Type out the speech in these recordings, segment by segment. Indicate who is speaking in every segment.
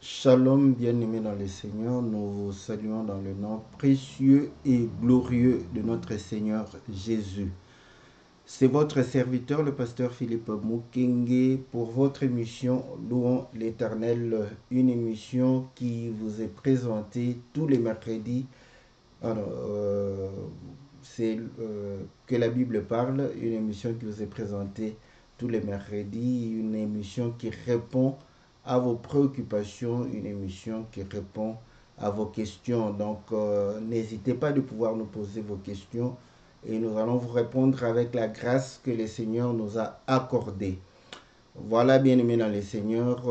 Speaker 1: Shalom, bien-aimés dans le Seigneur, nous vous saluons dans le nom précieux et glorieux de notre Seigneur Jésus. C'est votre serviteur, le pasteur Philippe Mukenge, pour votre émission Louons l'Éternel, une émission qui vous est présentée tous les mercredis. Alors, c'est que la Bible parle, une émission qui vous est présentée tous les mercredis, une émission qui répond à vos préoccupations, une émission qui répond à vos questions. Donc, n'hésitez pas de pouvoir nous poser vos questions et nous allons vous répondre avec la grâce que le Seigneur nous a accordée. Voilà, bien-aimés dans le Seigneur,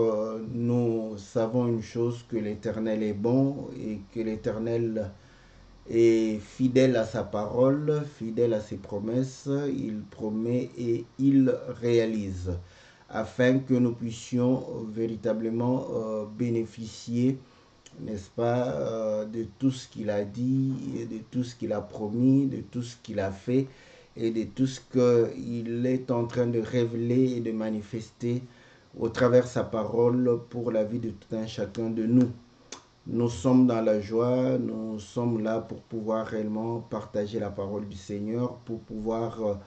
Speaker 1: nous savons une chose, que l'Éternel est bon et que l'Éternel est fidèle à sa parole, fidèle à ses promesses. Il promet et il réalise, afin que nous puissions véritablement bénéficier, n'est-ce pas, de tout ce qu'il a dit, de tout ce qu'il a promis, de tout ce qu'il a fait et de tout ce qu'il est en train de révéler et de manifester au travers de sa parole pour la vie de tout un chacun de nous. Nous sommes dans la joie, nous sommes là pour pouvoir réellement partager la parole du Seigneur, pour pouvoir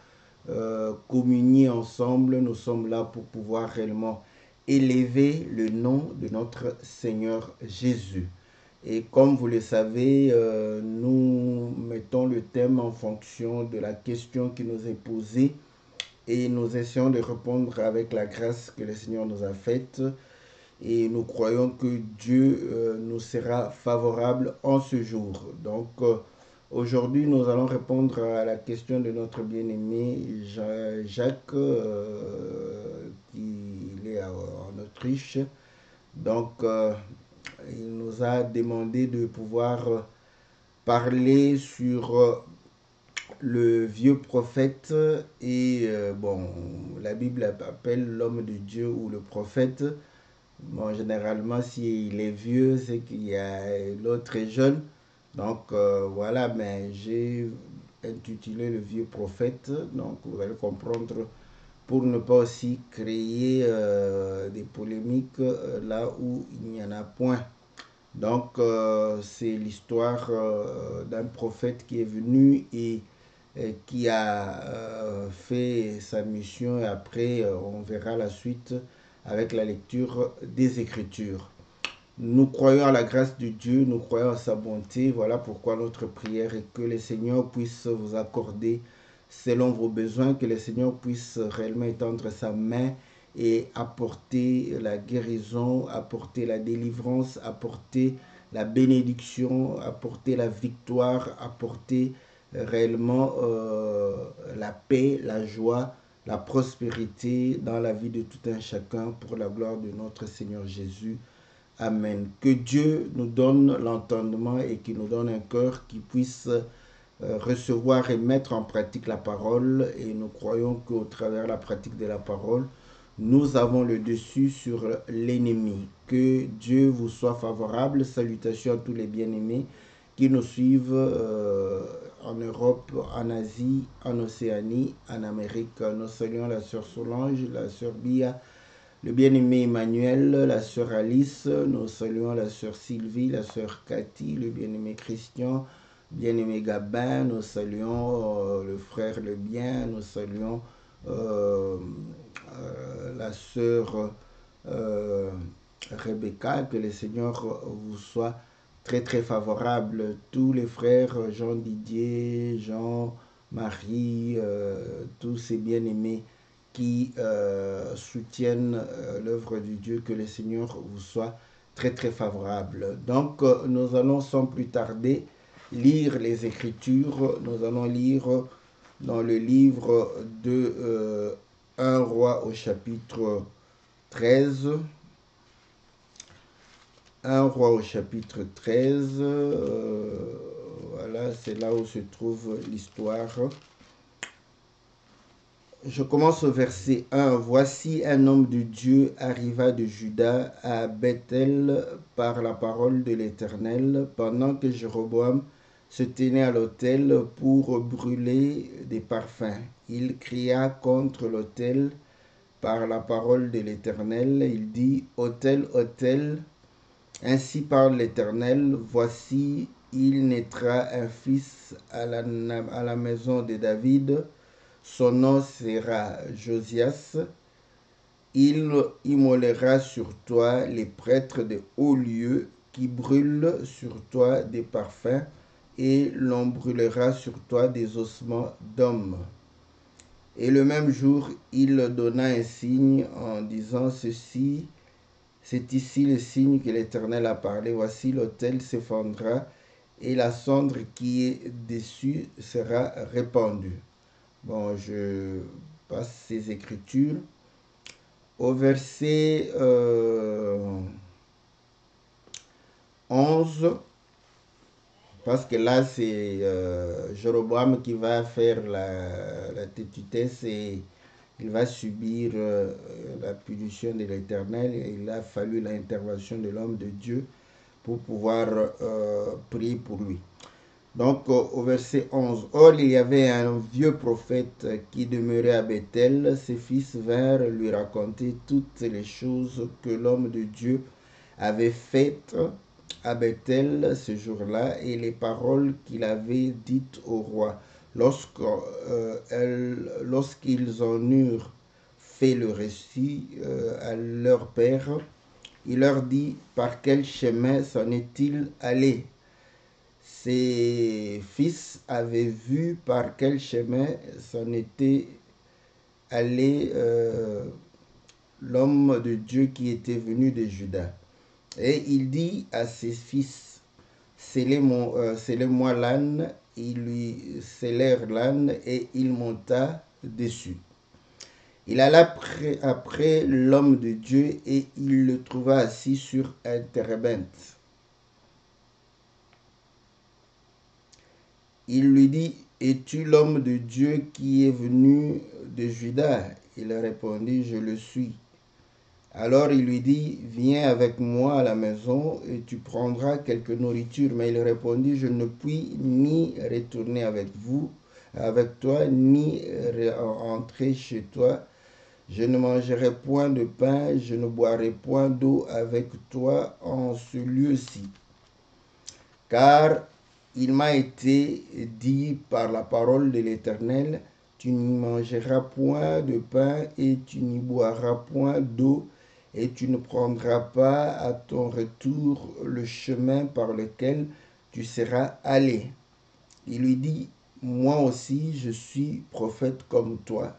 Speaker 1: communier ensemble. Nous sommes là pour pouvoir réellement élever le nom de notre Seigneur Jésus. Et comme vous le savez, nous mettons le thème en fonction de la question qui nous est posée et nous essayons de répondre avec la grâce que le Seigneur nous a faite. Et nous croyons que Dieu nous sera favorable en ce jour. Donc, aujourd'hui, nous allons répondre à la question de notre bien-aimé Jacques, qui est en Autriche. Donc, il nous a demandé de pouvoir parler sur le vieux prophète et, bon, la Bible appelle l'homme de Dieu ou le prophète. Bon, généralement, s'il est vieux, c'est qu'il y a l'autre est jeune. Donc, voilà, mais j'ai intitulé le vieux prophète. Donc, vous allez comprendre, pour ne pas aussi créer des polémiques là où il n'y en a point. Donc, c'est l'histoire d'un prophète qui est venu et qui a fait sa mission. Et après, on verra la suite avec la lecture des Écritures. Nous croyons à la grâce de Dieu, nous croyons à sa bonté. Voilà pourquoi notre prière est que le Seigneur puisse vous accorder selon vos besoins, que le Seigneur puisse réellement étendre sa main et apporter la guérison, apporter la délivrance, apporter la bénédiction, apporter la victoire, apporter réellement la paix, la joie, la prospérité dans la vie de tout un chacun pour la gloire de notre Seigneur Jésus. Amen. Que Dieu nous donne l'entendement et qu'il nous donne un cœur qui puisse recevoir et mettre en pratique la parole. Et nous croyons qu'au travers de la pratique de la parole, nous avons le dessus sur l'ennemi. Que Dieu vous soit favorable. Salutations à tous les bien-aimés qui nous suivent en Europe, en Asie, en Océanie, en Amérique. Nous saluons la sœur Solange, la sœur Bia, le bien-aimé Emmanuel, la sœur Alice. Nous saluons la sœur Sylvie, la sœur Cathy, le bien-aimé Christian, bien-aimé Gabin. Nous saluons le frère Le Bien. Nous saluons la sœur Rebecca. Que le Seigneur vous soit très très favorable. Tous les frères Jean Didier, Jean Marie, tous ces bien-aimés qui soutiennent l'œuvre de Dieu, que le Seigneur vous soit très très favorable. Donc nous allons sans plus tarder lire les Écritures. Nous allons lire dans le livre de 1 roi au chapitre 13. 1 roi au chapitre 13. Voilà, c'est là où se trouve l'histoire. Je commence au verset 1. Voici un homme de Dieu arriva de Juda à Bethel par la parole de l'Éternel, pendant que Jéroboam se tenait à l'autel pour brûler des parfums. Il cria contre l'autel par la parole de l'Éternel. Il dit: Autel, autel, Ainsi parle l'Éternel, voici, il naîtra un fils à la maison de David, son nom sera Josias. Il immolera sur toi les prêtres de hauts lieux qui brûlent sur toi des parfums, et l'on brûlera sur toi des ossements d'hommes. Et le même jour, il donna un signe en disant ceci, c'est ici le signe que l'Éternel a parlé. Voici l'autel s'effondrera et la cendre qui est dessus sera répandue. Bon, je passe ces écritures. Au verset 11, parce que là c'est Jéroboam qui va faire la tétutesse et il va subir la punition de l'Éternel, et il a fallu l'intervention de l'homme de Dieu pour pouvoir prier pour lui. Donc au verset 11, or il y avait un vieux prophète qui demeurait à Bethel. Ses fils vinrent lui raconter toutes les choses que l'homme de Dieu avait faites à Bethel ce jour-là et les paroles qu'il avait dites au roi. Lorsqu'ils en eurent fait le récit à leur père, il leur dit, par quel chemin s'en est-il allé? Ses fils avaient vu par quel chemin s'en était allé l'homme de Dieu qui était venu de Juda. Et il dit à ses fils, scellez-moi l'âne. Ils lui scellèrent l'âne et il monta dessus. Il alla après l'homme de Dieu et il le trouva assis sur un térébinthe. Il lui dit, es-tu l'homme de Dieu qui est venu de Juda? Il répondit, je le suis. Alors il lui dit, viens avec moi à la maison et tu prendras quelque nourriture. Mais il répondit, je ne puis ni retourner avec toi, ni entrer chez toi. Je ne mangerai point de pain, je ne boirai point d'eau avec toi en ce lieu-ci. Car il m'a été dit par la parole de l'Éternel, tu n'y mangeras point de pain et tu n'y boiras point d'eau, et tu ne prendras pas à ton retour le chemin par lequel tu seras allé. Il lui dit, moi aussi je suis prophète comme toi.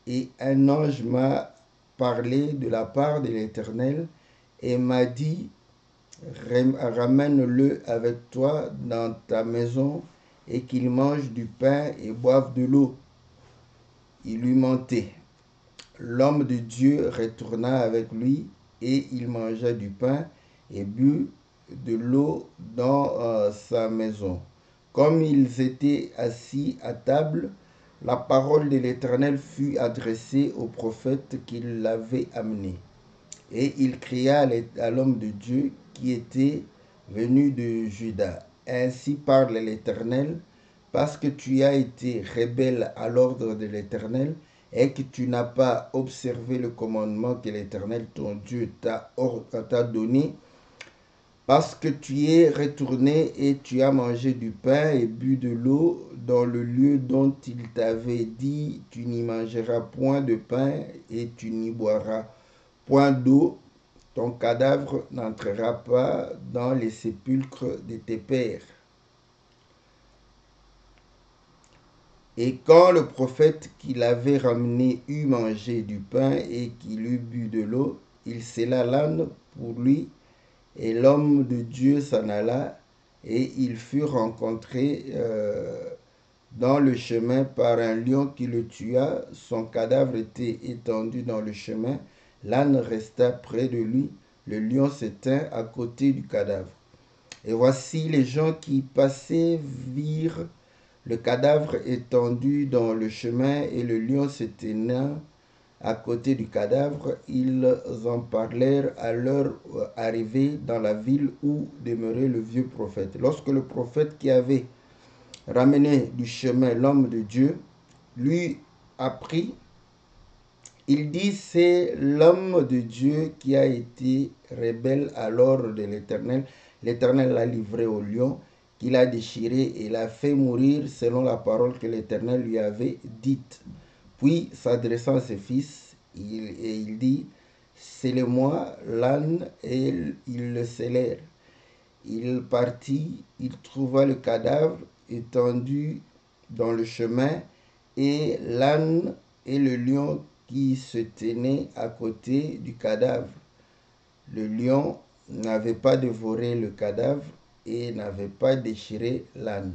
Speaker 1: Et un ange m'a parlé de la part de l'Éternel et m'a dit, ramène-le avec toi dans ta maison et qu'il mange du pain et boive de l'eau. Il lui mentait. L'homme de Dieu retourna avec lui et il mangea du pain et but de l'eau dans sa maison. Comme ils étaient assis à table, la parole de l'Éternel fut adressée au prophète qui l'avait amené. Et il cria à l'homme de Dieu qui était venu de Juda. Ainsi parle l'Éternel, parce que tu as été rebelle à l'ordre de l'Éternel et que tu n'as pas observé le commandement que l'Éternel ton Dieu t'a donné, parce que tu es retourné et tu as mangé du pain et bu de l'eau dans le lieu dont il t'avait dit, tu n'y mangeras point de pain et tu n'y boiras point d'eau, ton cadavre n'entrera pas dans les sépulcres de tes pères. Et quand le prophète qui l'avait ramené eut mangé du pain et qu'il eut bu de l'eau, il scella l'âne pour lui, et l'homme de Dieu s'en alla, et il fut rencontré dans le chemin par un lion qui le tua. Son cadavre était étendu dans le chemin, l'âne resta près de lui, le lion s'éteint à côté du cadavre. Et voici les gens qui passaient virent le cadavre étendu dans le chemin et le lion s'éteignant à côté du cadavre. Ils en parlèrent à leur arrivée dans la ville où demeurait le vieux prophète. Lorsque le prophète qui avait ramené du chemin l'homme de Dieu lui apprit Il dit, c'est l'homme de Dieu qui a été rebelle à l'ordre de l'Éternel. L'Éternel l'a livré au lion, qu'il a déchiré et l'a fait mourir selon la parole que l'Éternel lui avait dite. Puis, s'adressant à ses fils, il dit, scellez-moi l'âne, et ils le scellèrent. Il partit, il trouva le cadavre étendu dans le chemin, et l'âne et le lion qui se tenaient à côté du cadavre. Le lion n'avait pas dévoré le cadavre et n'avait pas déchiré l'âne.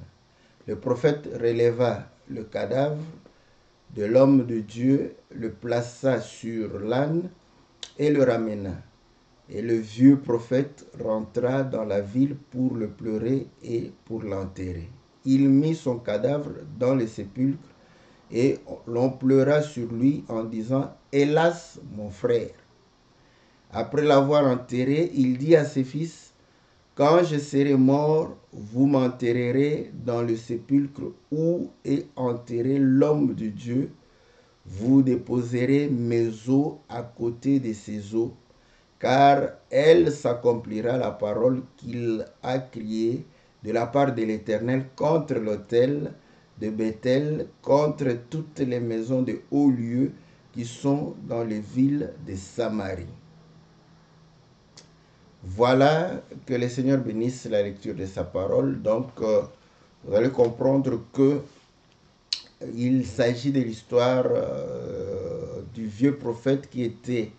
Speaker 1: Le prophète releva le cadavre de l'homme de Dieu, le plaça sur l'âne et le ramena. Et le vieux prophète rentra dans la ville pour le pleurer et pour l'enterrer. Il mit son cadavre dans le sépulcre et l'on pleura sur lui en disant, hélas, mon frère. Après l'avoir enterré, il dit à ses fils, quand je serai mort, vous m'enterrerez dans le sépulcre où est enterré l'homme de Dieu. Vous déposerez mes os à côté de ses os, car elle s'accomplira la parole qu'il a criée de la part de l'Éternel contre l'autel de Bethel, contre toutes les maisons de hauts lieux qui sont dans les villes de Samarie. Voilà, que le Seigneur bénisse la lecture de sa parole. Donc, vous allez comprendre que il s'agit de l'histoire du vieux prophète qui était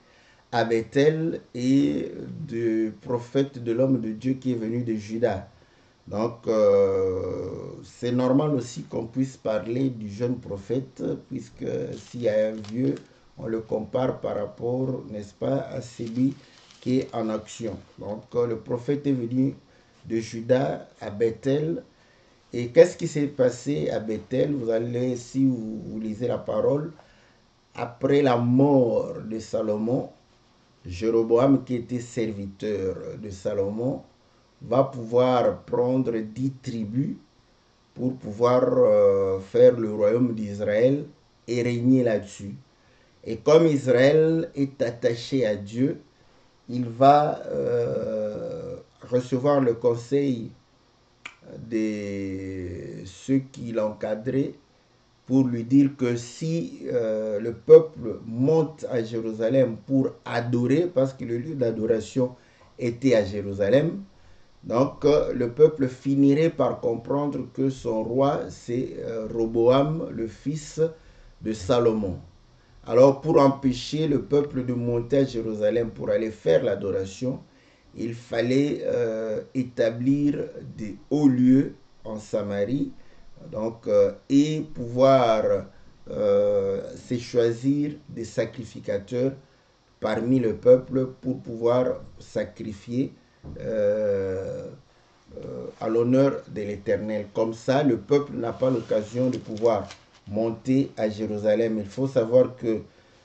Speaker 1: à Bethel et du prophète de l'homme de Dieu qui est venu de Juda. Donc, c'est normal aussi qu'on puisse parler du jeune prophète, puisque s'il y a un vieux, on le compare par rapport, n'est-ce pas, à celui qui est en action. Donc, le prophète est venu de Juda à Bethel. Et qu'est-ce qui s'est passé à Bethel? Vous allez, si vous lisez la parole, après la mort de Salomon, Jéroboam, qui était serviteur de Salomon, va pouvoir prendre 10 tribus pour pouvoir faire le royaume d'Israël et régner là-dessus. Et comme Israël est attaché à Dieu, il va recevoir le conseil de ceux qui l'encadraient pour lui dire que si le peuple monte à Jérusalem pour adorer, parce que le lieu d'adoration était à Jérusalem, donc le peuple finirait par comprendre que son roi, c'est Roboam, le fils de Salomon. Alors pour empêcher le peuple de monter à Jérusalem pour aller faire l'adoration, il fallait établir des hauts lieux en Samarie, donc, et pouvoir se choisir des sacrificateurs parmi le peuple pour pouvoir sacrifier à l'honneur de l'Éternel. Comme ça, le peuple n'a pas l'occasion de pouvoir monter à Jérusalem. Il faut savoir que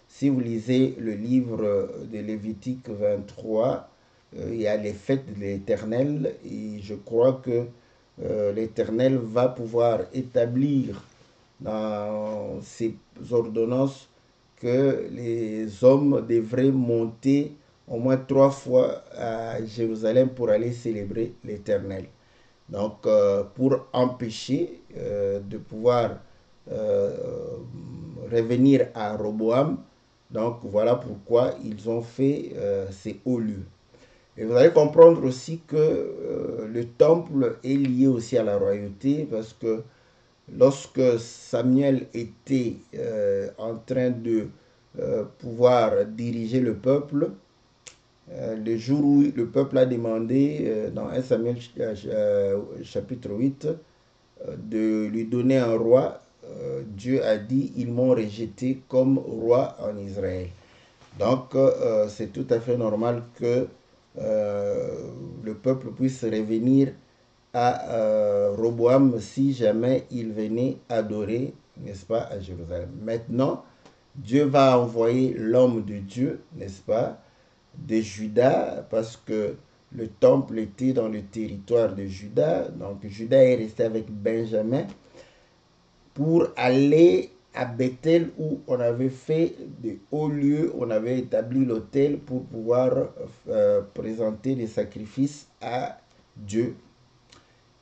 Speaker 1: si vous lisez le livre de Lévitique 23, il y a les fêtes de l'Éternel et je crois que l'Éternel va pouvoir établir dans ses ordonnances que les hommes devraient monter au moins 3 fois à Jérusalem pour aller célébrer l'Éternel. Donc, pour empêcher de pouvoir revenir à Roboam, donc voilà pourquoi ils ont fait ces hauts lieux. Et vous allez comprendre aussi que le temple est lié aussi à la royauté, parce que lorsque Samuel était en train de pouvoir diriger le peuple, le jour où le peuple a demandé dans 1 Samuel chapitre 8 de lui donner un roi, Dieu a dit, ils m'ont rejeté comme roi en Israël. Donc c'est tout à fait normal que le peuple puisse revenir à Roboam si jamais il venait adorer, n'est-ce pas, à Jérusalem. Maintenant, Dieu va envoyer l'homme de Dieu, n'est-ce pas, de Juda, parce que le temple était dans le territoire de Juda, donc Juda est resté avec Benjamin, pour aller à Bethel où on avait fait de hauts lieux, on avait établi l'autel pour pouvoir présenter des sacrifices à Dieu.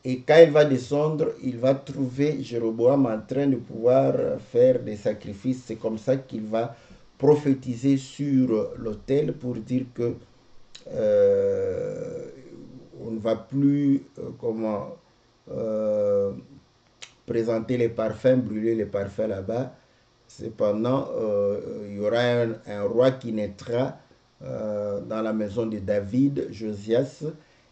Speaker 1: Et quand il va descendre, il va trouver Jéroboam en train de pouvoir faire des sacrifices. C'est comme ça qu'il va prophétiser sur l'autel pour dire que on ne va plus présenter les parfums, brûler les parfums là-bas. Cependant, il y aura un roi qui naîtra dans la maison de David, Josias,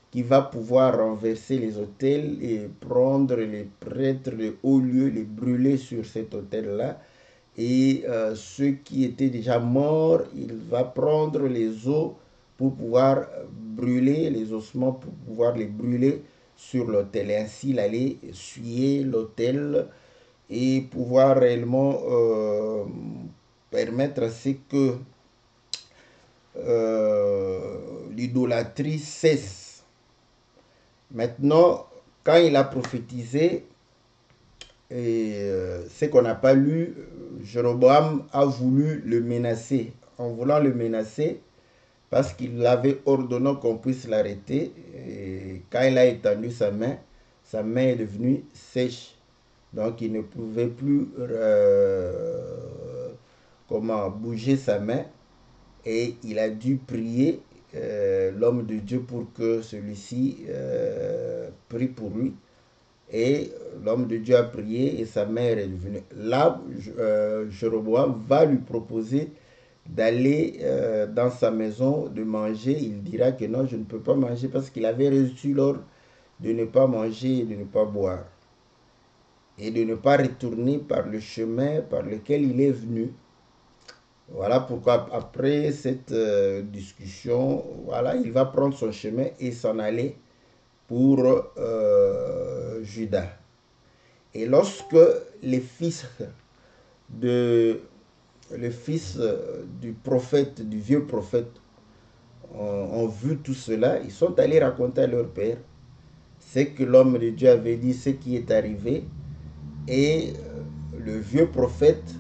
Speaker 1: qui va pouvoir renverser les autels et prendre les prêtres de haut lieu, les brûler sur cet autel-là. Et ceux qui étaient déjà morts, il va prendre les os pour pouvoir brûler, les ossements pour pouvoir les brûler sur l'autel. Et ainsi, il allait essuyer l'autel et pouvoir réellement permettre à ce que l'idolâtrie cesse. Maintenant, quand il a prophétisé, et ce qu'on n'a pas lu, Jéroboam a voulu le menacer. En voulant le menacer, parce qu'il avait ordonné qu'on puisse l'arrêter, et quand il a étendu sa main est devenue sèche. Donc il ne pouvait plus bouger sa main, et il a dû prier l'homme de Dieu pour que celui-ci prie pour lui. Et l'homme de Dieu a prié et sa mère est devenue. Là, Jéroboam va lui proposer d'aller dans sa maison, de manger. Il dira que non, je ne peux pas manger parce qu'il avait reçu l'ordre de ne pas manger et de ne pas boire. Et de ne pas retourner par le chemin par lequel il est venu. Voilà pourquoi après cette discussion, voilà, il va prendre son chemin et s'en aller pour Juda. Et lorsque les fils du prophète, du vieux prophète, ont vu tout cela, ils sont allés raconter à leur père ce que l'homme de Dieu avait dit, ce qui est arrivé. Et le vieux prophète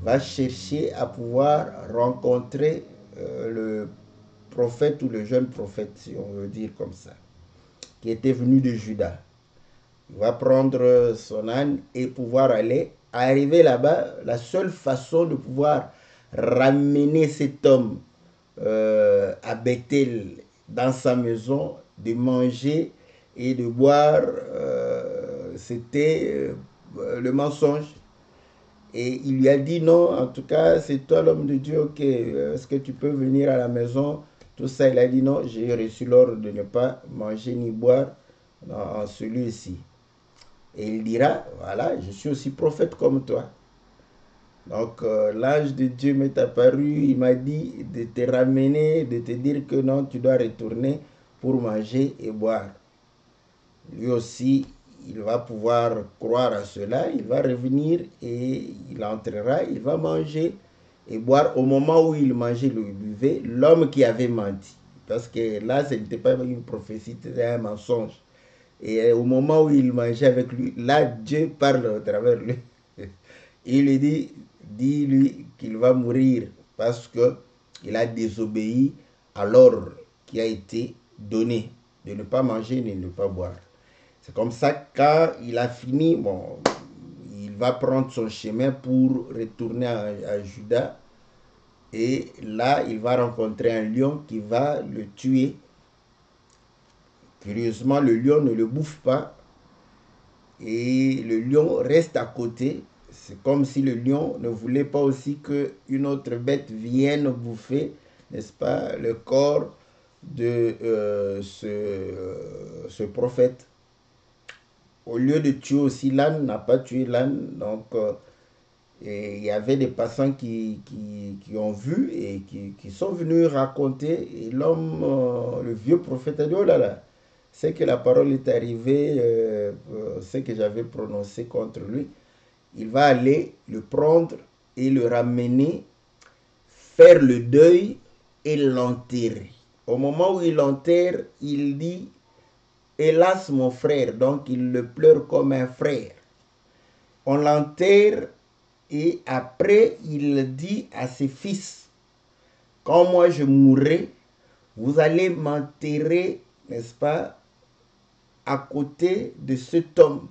Speaker 1: va chercher à pouvoir rencontrer le prophète ou le jeune prophète, si on veut dire comme ça, qui était venu de Juda. Il va prendre son âne et pouvoir arriver là-bas. La seule façon de pouvoir ramener cet homme à Bethel, dans sa maison, de manger et de boire, c'était le mensonge. Et il lui a dit non, en tout cas, c'est toi l'homme de Dieu, ok, est-ce que tu peux venir à la maison? Tout ça, il a dit non, j'ai reçu l'ordre de ne pas manger ni boire dans celui-ci. Et il dira, voilà, je suis aussi prophète comme toi. Donc l'ange de Dieu m'est apparu, il m'a dit de te ramener, de te dire que non, tu dois retourner pour manger et boire. Lui aussi, il va pouvoir croire à cela, il va revenir et il entrera, il va manger et boire. Au moment où il mangeait, il buvait, l'homme qui avait menti. Parce que là, ce n'était pas une prophétie, c'était un mensonge. Et au moment où il mangeait avec lui, là, Dieu parle à travers lui. Il lui dit, dis-lui qu'il va mourir parce qu'il a désobéi à l'ordre qui a été donné de ne pas manger ni de ne pas boire. C'est comme ça que quand il a fini, bon, il va prendre son chemin pour retourner à Juda. Et là, il va rencontrer un lion qui va le tuer. Curieusement, le lion ne le bouffe pas. Et le lion reste à côté. C'est comme si le lion ne voulait pas aussi qu'une autre bête vienne bouffer, n'est-ce pas, le corps de ce prophète. Au lieu de tuer aussi l'âne, n'a pas tué l'âne. Donc, et il y avait des passants qui ont vu et qui sont venus raconter. Et l'homme, le vieux prophète a dit, oh là là, c'est que la parole est arrivée, ce que j'avais prononcé contre lui. Il va aller le prendre et le ramener, faire le deuil et l'enterrer. Au moment où il l'enterre, il dit, hélas mon frère, donc il le pleure comme un frère. On l'enterre Et après, il dit à ses fils, quand moi je mourrai, vous allez m'enterrer, n'est-ce pas, à côté de cet homme.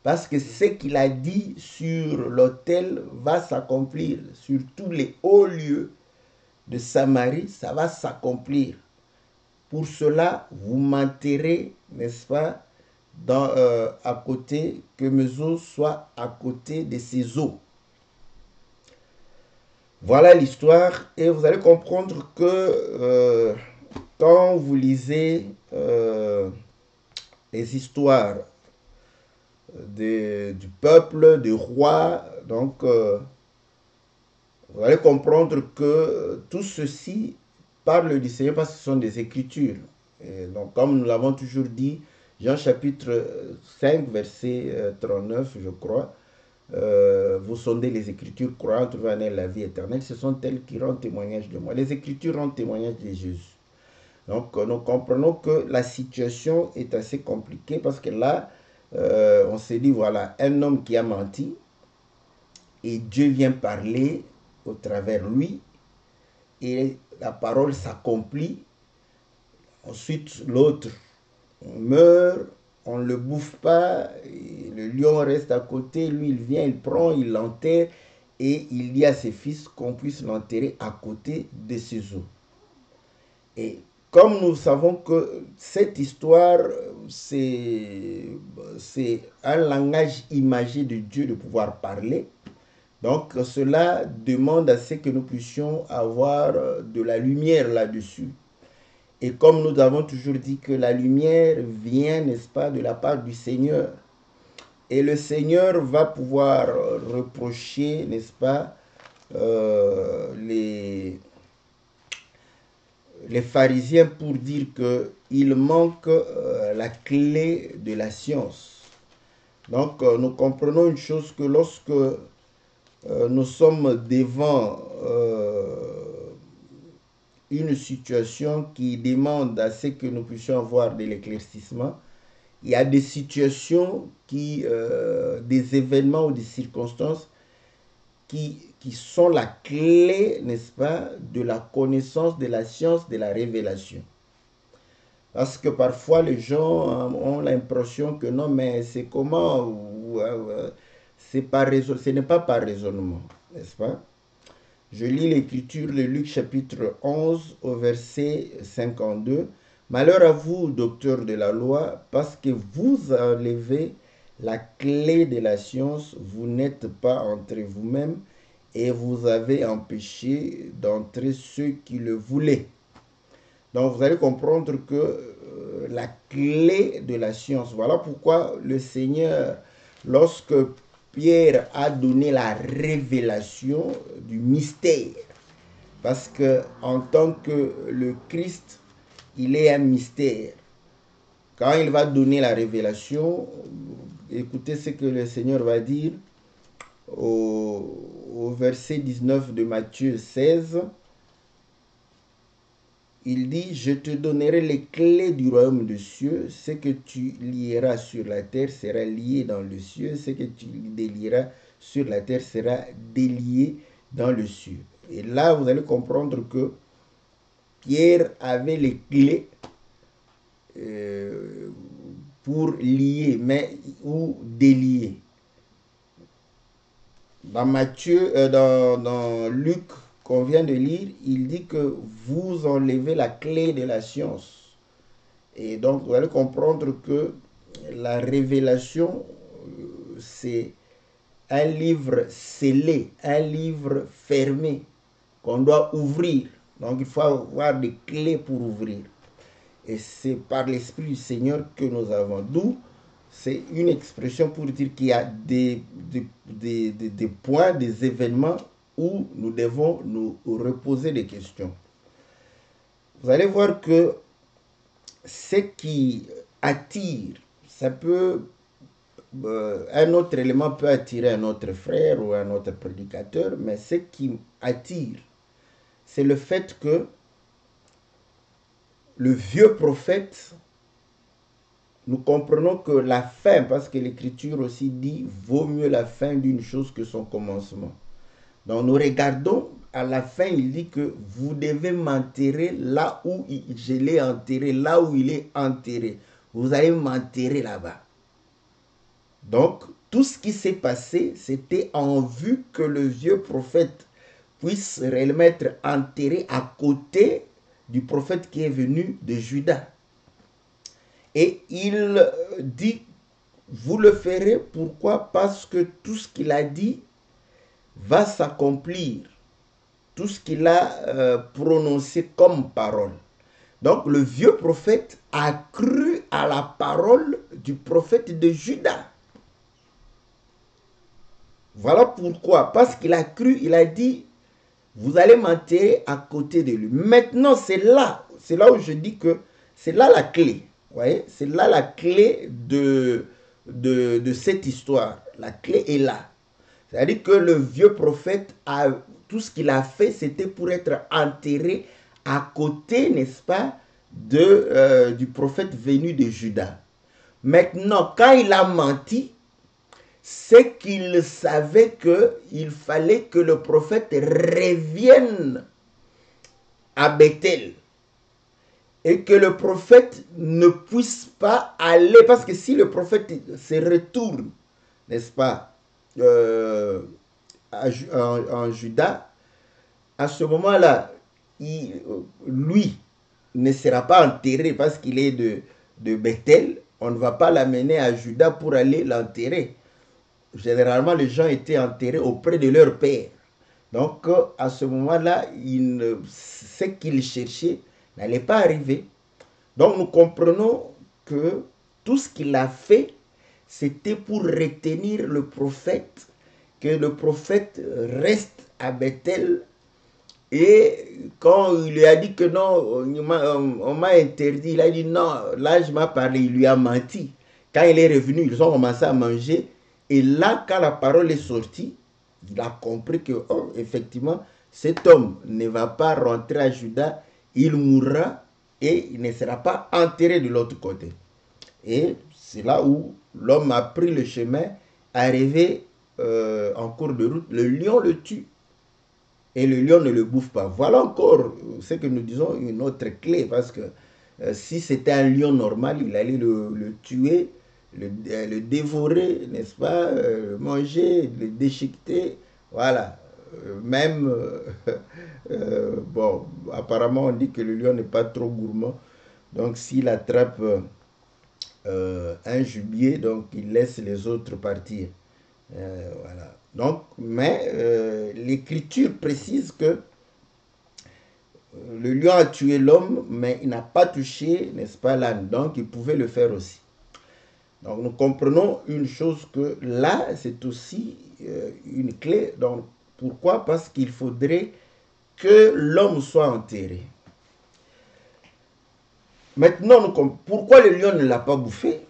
Speaker 1: Parce que ce qu'il a dit sur l'autel va s'accomplir. Sur tous les hauts lieux de Samarie, ça va s'accomplir. Pour cela, vous m'enterrez, n'est-ce pas, à côté, que mes os soient à côté de ses os. Voilà l'histoire. Et vous allez comprendre que quand vous lisez les histoires du peuple, du roi, donc vous allez comprendre que tout ceci parle du Seigneur parce que ce sont des Écritures. Et donc, comme nous l'avons toujours dit, Jean chapitre 5, verset 39, je crois, vous sondez les Écritures, croyant trouver en elles la vie éternelle, ce sont elles qui rendent témoignage de moi. Les Écritures rendent témoignage de Jésus. Donc, nous comprenons que la situation est assez compliquée parce que là, on s'est dit, voilà, un homme qui a menti et Dieu vient parler au travers lui et la parole s'accomplit. Ensuite, l'autre meurt, on ne le bouffe pas, le lion reste à côté, lui il vient, il prend, il l'enterre et il dit à ses fils qu'on puisse l'enterrer à côté de ses os. Et comme nous savons que cette histoire, c'est un langage imagé de Dieu de pouvoir parler, donc cela demande à ce que nous puissions avoir de la lumière là-dessus. Et comme nous avons toujours dit que la lumière vient, n'est-ce pas, de la part du Seigneur. Et le Seigneur va pouvoir reprocher, n'est-ce pas, les pharisiens pour dire qu'il manque la clé de la science. Donc nous comprenons une chose, que lorsque nous sommes devant une situation qui demande à ce que nous puissions avoir de l'éclaircissement, il y a des situations des événements ou des circonstances qui sont la clé, n'est-ce pas, de la connaissance, de la science, de la révélation. Parce que parfois les gens ont l'impression que non, mais c'est comment, ce n'est pas par raisonnement, n'est-ce pas? Je lis l'écriture de Luc chapitre 11 au verset 52. Malheur à vous, docteurs de la loi, parce que vous enlevez la clé de la science, vous n'êtes pas entrés vous-même et vous avez empêché d'entrer ceux qui le voulaient. Donc vous allez comprendre que la clé de la science, voilà pourquoi le Seigneur, lorsque Pierre a donné la révélation du mystère, parce que en tant que le Christ, il est un mystère. Quand il va donner la révélation, écoutez ce que le Seigneur va dire au verset 19 de Matthieu 16. Il dit, je te donnerai les clés du royaume des cieux. Ce que tu lieras sur la terre sera lié dans le ciel. Ce que tu délieras sur la terre sera délié dans le ciel. Et là, vous allez comprendre que Pierre avait les clés pour lier, mais ou délier. Dans Matthieu, dans Luc, qu'on vient de lire, il dit que vous enlevez la clé de la science. Et donc, vous allez comprendre que la révélation, c'est un livre scellé, un livre fermé, qu'on doit ouvrir. Donc, il faut avoir des clés pour ouvrir. Et c'est par l'Esprit du Seigneur que nous avons. D'où, c'est une expression pour dire qu'il y a des points, des événements où nous devons nous reposer des questions. Vous allez voir que ce qui attire, ça peut, un autre élément peut attirer un autre frère ou un autre prédicateur, mais ce qui attire, c'est le fait que le vieux prophète nous comprenons que la fin, parce que l'Écriture aussi dit, vaut mieux la fin d'une chose que son commencement. Donc nous regardons, à la fin, il dit que vous devez m'enterrer là où je l'ai enterré, là où il est enterré. Vous allez m'enterrer là-bas. Donc, tout ce qui s'est passé, c'était en vue que le vieux prophète puisse réellement être enterré à côté du prophète qui est venu de Juda. Et il dit, vous le ferez, pourquoi? Parce que tout ce qu'il a dit va s'accomplir. Tout ce qu'il a prononcé comme parole. Donc le vieux prophète a cru à la parole du prophète de Juda. Voilà pourquoi. Parce qu'il a cru, il a dit, vous allez m'enterrer à côté de lui. Maintenant, c'est là où je dis que c'est là la clé. Vous voyez, c'est là la clé de cette histoire. La clé est là. C'est-à-dire que le vieux prophète, tout ce qu'il a fait, c'était pour être enterré à côté, n'est-ce pas, du prophète venu de Juda. Maintenant, quand il a menti, c'est qu'il savait qu'il fallait que le prophète revienne à Bethel. Et que le prophète ne puisse pas aller, parce que si le prophète se retourne, n'est-ce pas, en Juda, à ce moment-là, lui ne sera pas enterré parce qu'il est de Bethel. On ne va pas l'amener à Juda pour aller l'enterrer. Généralement, les gens étaient enterrés auprès de leur père. Donc, à ce moment-là, ce qu'il cherchait n'allait pas arriver. Donc, nous comprenons que tout ce qu'il a fait, c'était pour retenir le prophète, que le prophète reste à Bethel. Et quand il lui a dit que non, on m'a interdit, il a dit non, là je m'ai parlé, il lui a menti. Quand il est revenu, ils ont commencé à manger. Et là, quand la parole est sortie, il a compris que, oh, effectivement, cet homme ne va pas rentrer à Juda, il mourra et il ne sera pas enterré de l'autre côté. Et c'est là où l'homme a pris le chemin, arrivé en cours de route, le lion le tue. Et le lion ne le bouffe pas. Voilà encore ce que nous disons, une autre clé, parce que si c'était un lion normal, il allait le tuer, le dévorer, n'est-ce pas, manger, le déchiqueter, voilà. Même, bon, apparemment on dit que le lion n'est pas trop gourmand, donc s'il attrape un gibier, donc il laisse les autres partir. Voilà. Donc, mais l'Écriture précise que le lion a tué l'homme, mais il n'a pas touché, n'est-ce pas, l'âne. Donc, il pouvait le faire aussi. Donc, nous comprenons une chose que là, c'est aussi une clé. Donc, pourquoi? Parce qu'il faudrait que l'homme soit enterré. Maintenant, pourquoi le lion ne l'a pas bouffé?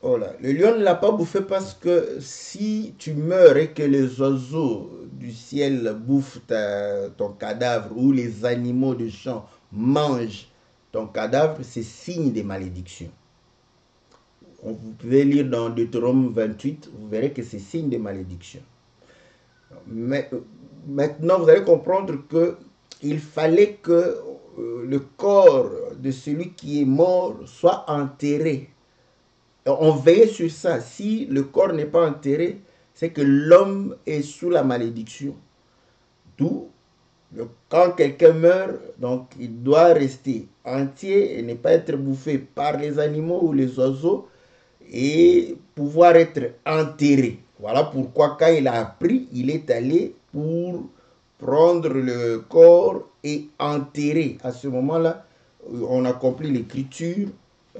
Speaker 1: Oh là, le lion ne l'a pas bouffé parce que si tu meurs et que les oiseaux du ciel bouffent ton cadavre ou les animaux du champ mangent ton cadavre, c'est signe de malédiction. Vous pouvez lire dans Deutéronome 28, vous verrez que c'est signe de malédiction. Mais maintenant, vous allez comprendre qu'il fallait que le corps de celui qui est mort soit enterré. On veillait sur ça. Si le corps n'est pas enterré, c'est que l'homme est sous la malédiction. D'où, quand quelqu'un meurt, donc il doit rester entier et ne pas être bouffé par les animaux ou les oiseaux et pouvoir être enterré. Voilà pourquoi quand il a appris, il est allé pour prendre le corps et enterrer. À ce moment-là, on accomplit l'écriture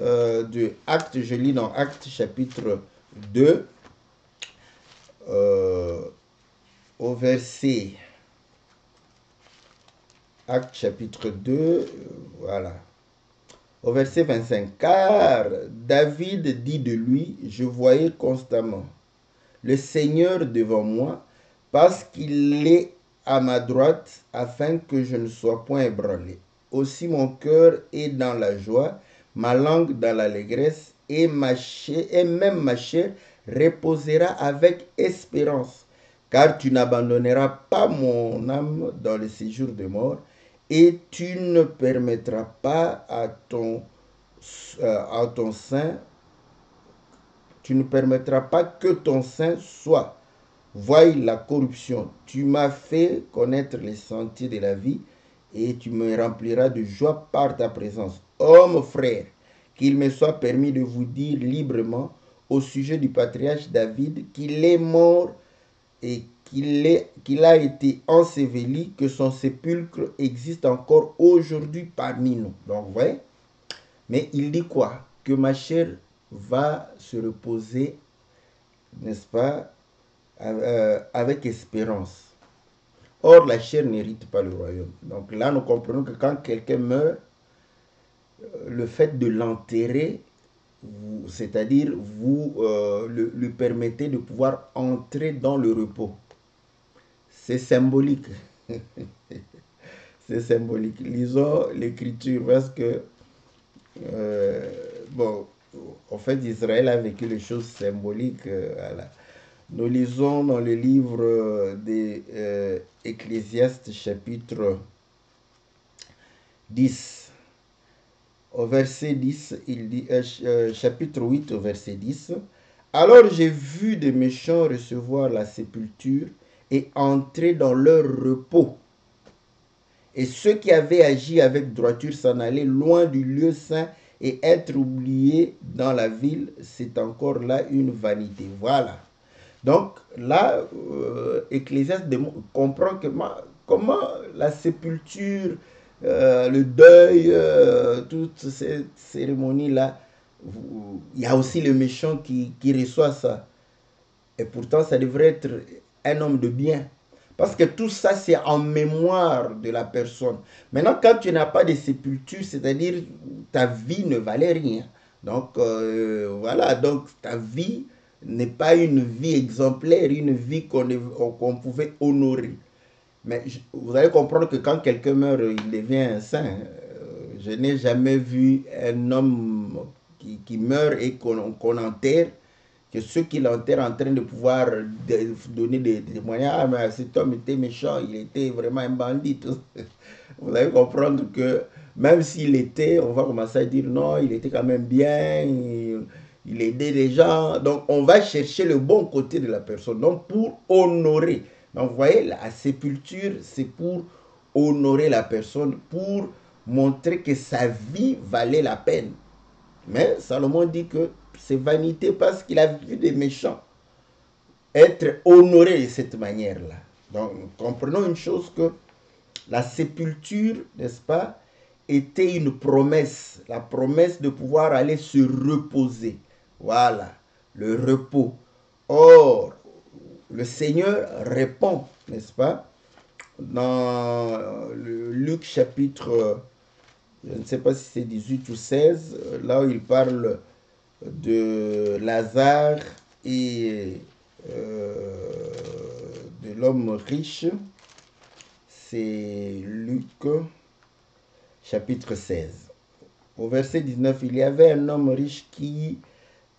Speaker 1: de Actes, je lis dans Actes chapitre 2, au verset, Actes chapitre 2, voilà, au verset 25, car David dit de lui, je voyais constamment le Seigneur devant moi, parce qu'il est à ma droite, afin que je ne sois point ébranlé. Aussi mon cœur est dans la joie, ma langue dans l'allégresse, et même ma chair reposera avec espérance. Car tu n'abandonneras pas mon âme dans le séjour de mort, et tu ne permettras pas à ton sein, tu ne permettras pas que ton sein soit voie la corruption. Tu m'as fait connaître les sentiers de la vie, et tu me rempliras de joie par ta présence. Oh mon frère, qu'il me soit permis de vous dire librement au sujet du patriarche David qu'il est mort et qu'il a été enseveli, que son sépulcre existe encore aujourd'hui parmi nous. Donc, vous voyez, mais il dit quoi? Que ma chair va se reposer, n'est-ce pas, avec espérance. Or, la chair n'hérite pas le royaume. Donc là, nous comprenons que quand quelqu'un meurt, le fait de l'enterrer, c'est-à-dire vous lui permettez de pouvoir entrer dans le repos. C'est symbolique. C'est symbolique. Lisons l'écriture parce que, bon, en fait, Israël a vécu les choses symboliques. Voilà. Nous lisons dans le livre des Ecclésiastes chapitre 10. Au verset 10, il dit, chapitre 8 au verset 10. Alors j'ai vu des méchants recevoir la sépulture et entrer dans leur repos. Et ceux qui avaient agi avec droiture s'en allaient loin du lieu saint et être oubliés dans la ville, c'est encore là une vanité. Voilà. Donc là, Ecclésiaste comprend comment la sépulture, le deuil, toutes ces cérémonies-là, il y a aussi le méchant qui reçoit ça. Et pourtant, ça devrait être un homme de bien. Parce que tout ça, c'est en mémoire de la personne. Maintenant, quand tu n'as pas de sépulture, c'est-à-dire ta vie ne valait rien. Donc, voilà, donc ta vie n'est pas une vie exemplaire, une vie qu'on pouvait honorer. Mais vous allez comprendre que quand quelqu'un meurt, il devient un saint. Je n'ai jamais vu un homme qui meurt et qu'on enterre, que ceux qui l'enterrent en train de pouvoir donner des témoignages. Ah, mais cet homme était méchant, il était vraiment un bandit. Vous allez comprendre que même s'il était, on va commencer à dire non, il était quand même bien, il aidait les gens. Donc, on va chercher le bon côté de la personne. Donc, pour honorer. Donc, vous voyez, la sépulture, c'est pour honorer la personne, pour montrer que sa vie valait la peine. Mais Salomon dit que c'est vanité parce qu'il a vu des méchants être honorés de cette manière-là. Donc, comprenons une chose, que la sépulture, n'est-ce pas, était une promesse, la promesse de pouvoir aller se reposer. Voilà, le repos. Or, le Seigneur répond, n'est-ce pas, dans Luc chapitre, je ne sais pas si c'est 18 ou 16, là où il parle de Lazare et de l'homme riche. C'est Luc chapitre 16. Au verset 19, il y avait un homme riche qui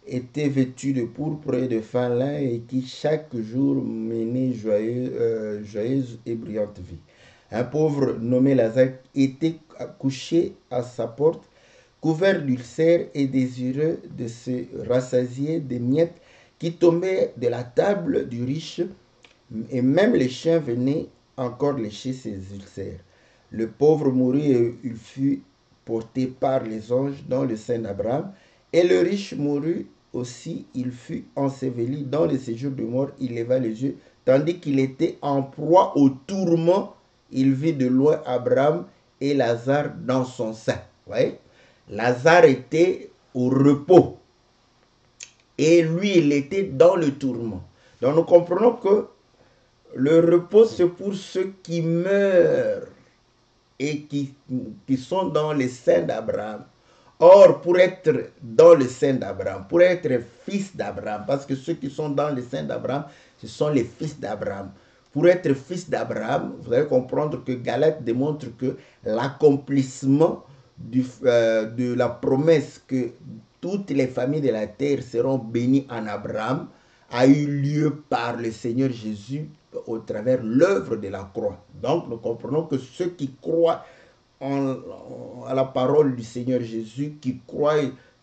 Speaker 1: était vêtu de pourpre et de fin lin et qui chaque jour menait joyeuse et brillante vie. Un pauvre nommé Lazare était couché à sa porte, couvert d'ulcères et désireux de se rassasier des miettes qui tombaient de la table du riche, et même les chiens venaient encore lécher ses ulcères. Le pauvre mourut et il fut porté par les anges dans le sein d'Abraham, et le riche mourut aussi, il fut enseveli dans le séjour de mort, il leva les yeux, tandis qu'il était en proie au tourment, il vit de loin Abraham et Lazare dans son sein. Vous voyez? Lazare était au repos et lui, il était dans le tourment. Donc nous comprenons que le repos, c'est pour ceux qui meurent et qui sont dans les seins d'Abraham. Or, pour être dans le sein d'Abraham, pour être fils d'Abraham, parce que ceux qui sont dans les seins d'Abraham, ce sont les fils d'Abraham. Pour être fils d'Abraham, vous allez comprendre que Galate démontre que l'accomplissement de la promesse que toutes les familles de la terre seront bénies en Abraham a eu lieu par le Seigneur Jésus au travers l'œuvre de la croix. Donc nous comprenons que ceux qui croient à la parole du Seigneur Jésus, qui croient,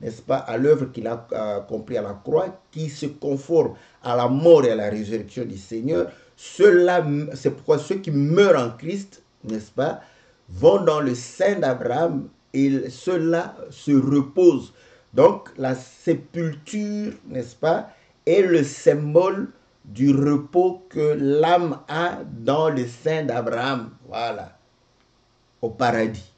Speaker 1: n'est-ce pas, à l'œuvre qu'il a accomplie à la croix, qui se conforment à la mort et à la résurrection du Seigneur, ceux-là, c'est pourquoi ceux qui meurent en Christ, n'est-ce pas, vont dans le sein d'Abraham et ceux-là se reposent. Donc la sépulture, n'est-ce pas, est le symbole du repos que l'âme a dans le sein d'Abraham. Voilà. Au paradis.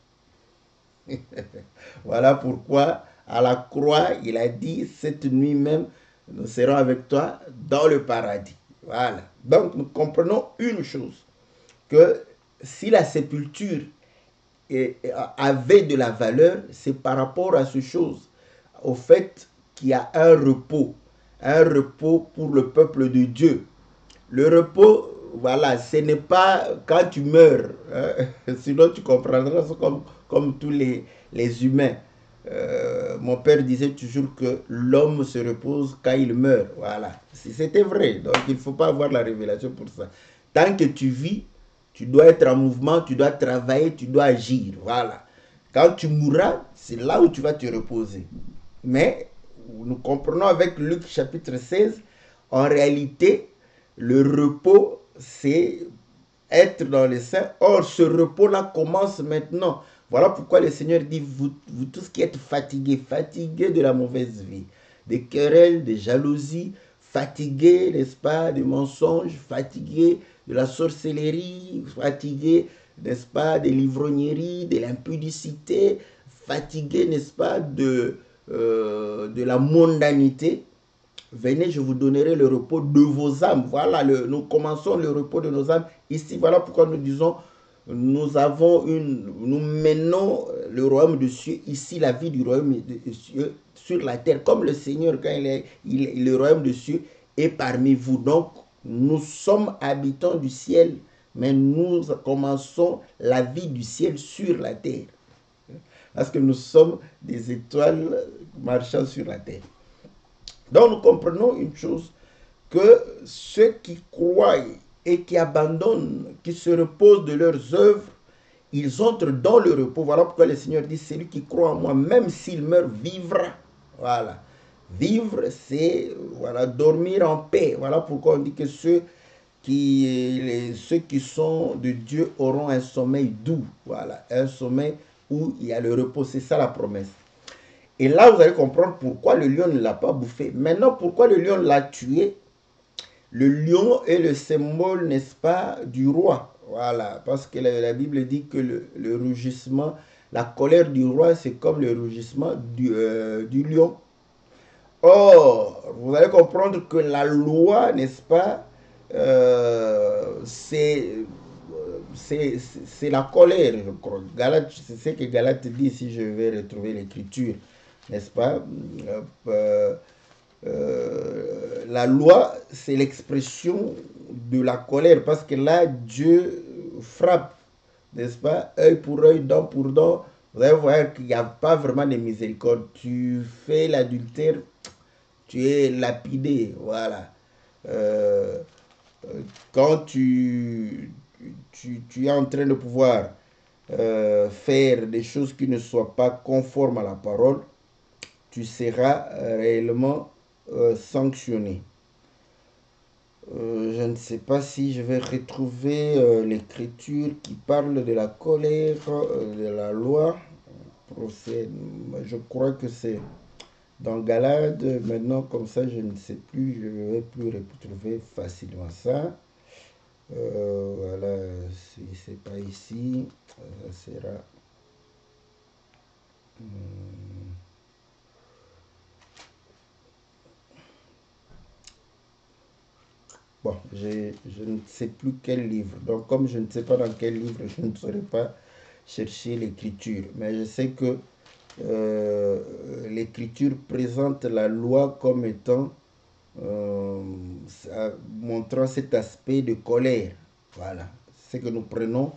Speaker 1: Voilà pourquoi à la croix, il a dit, cette nuit même, nous serons avec toi dans le paradis. Voilà. Donc nous comprenons une chose, que si la sépulture avait de la valeur, c'est par rapport à ces choses, au fait qu'il y a un repos pour le peuple de Dieu. Le repos, voilà, ce n'est pas quand tu meurs, hein, sinon tu comprendras comme tous les humains. Mon père disait toujours que l'homme se repose quand il meurt. Voilà, c'était vrai. Donc il ne faut pas avoir la révélation pour ça. Tant que tu vis, tu dois être en mouvement, tu dois travailler, tu dois agir. Voilà. Quand tu mourras, c'est là où tu vas te reposer. Mais nous comprenons avec Luc chapitre 16, en réalité, le repos, c'est être dans le sein. Or, ce repos-là commence maintenant. Voilà pourquoi le Seigneur dit, vous tous qui êtes fatigués de la mauvaise vie, des querelles, des jalousies, fatigués, n'est-ce pas, des mensonges, fatigués de la sorcellerie, fatigués, n'est-ce pas, de l'ivrognerie, de l'impudicité, fatigués, n'est-ce pas, de la mondanité. Venez, je vous donnerai le repos de vos âmes. Voilà, nous commençons le repos de nos âmes ici. Voilà pourquoi nous disons, nous menons le royaume de cieux ici, la vie du royaume de cieux sur la terre. Comme le Seigneur, quand le royaume de cieux est parmi vous. Donc, nous sommes habitants du ciel, mais nous commençons la vie du ciel sur la terre. Parce que nous sommes des étoiles marchant sur la terre. Donc nous comprenons une chose, que ceux qui croient et qui abandonnent, qui se reposent de leurs œuvres, ils entrent dans le repos. Voilà pourquoi le Seigneur dit, celui qui croit en moi, même s'il meurt, vivra. Voilà. Vivre, c'est voilà, dormir en paix. Voilà pourquoi on dit que ceux qui sont de Dieu auront un sommeil doux. Voilà, un sommeil où il y a le repos. C'est ça la promesse. Et là, vous allez comprendre pourquoi le lion ne l'a pas bouffé. Maintenant, pourquoi le lion l'a tué? Le lion est le symbole, n'est-ce pas, du roi. Voilà, parce que la Bible dit que le rugissement, la colère du roi, c'est comme le rugissement du lion. Or, vous allez comprendre que la loi, n'est-ce pas, c'est la colère, je crois. Galate, c'est ce que Galate dit, si je vais retrouver l'écriture, n'est-ce pas? La loi, c'est l'expression de la colère, parce que là, Dieu frappe, n'est-ce pas? Œil pour œil, dent pour dent. Vous allez voir qu'il n'y a pas vraiment de miséricorde. Tu fais l'adultère, tu es lapidé, voilà. Quand tu es en train de pouvoir faire des choses qui ne soient pas conformes à la parole, tu seras réellement sanctionné. Je ne sais pas si je vais retrouver l'écriture qui parle de la colère, de la loi. Je crois que c'est dans Galate. Maintenant, comme ça, je ne sais plus, je ne vais plus retrouver facilement ça. Voilà, si c'est pas ici, ça sera... Bon, je ne sais plus quel livre. Donc, comme je ne sais pas dans quel livre, je ne saurais pas chercher l'écriture. Mais je sais que l'écriture présente la loi comme étant, montrant cet aspect de colère. Voilà. C'est que nous prenons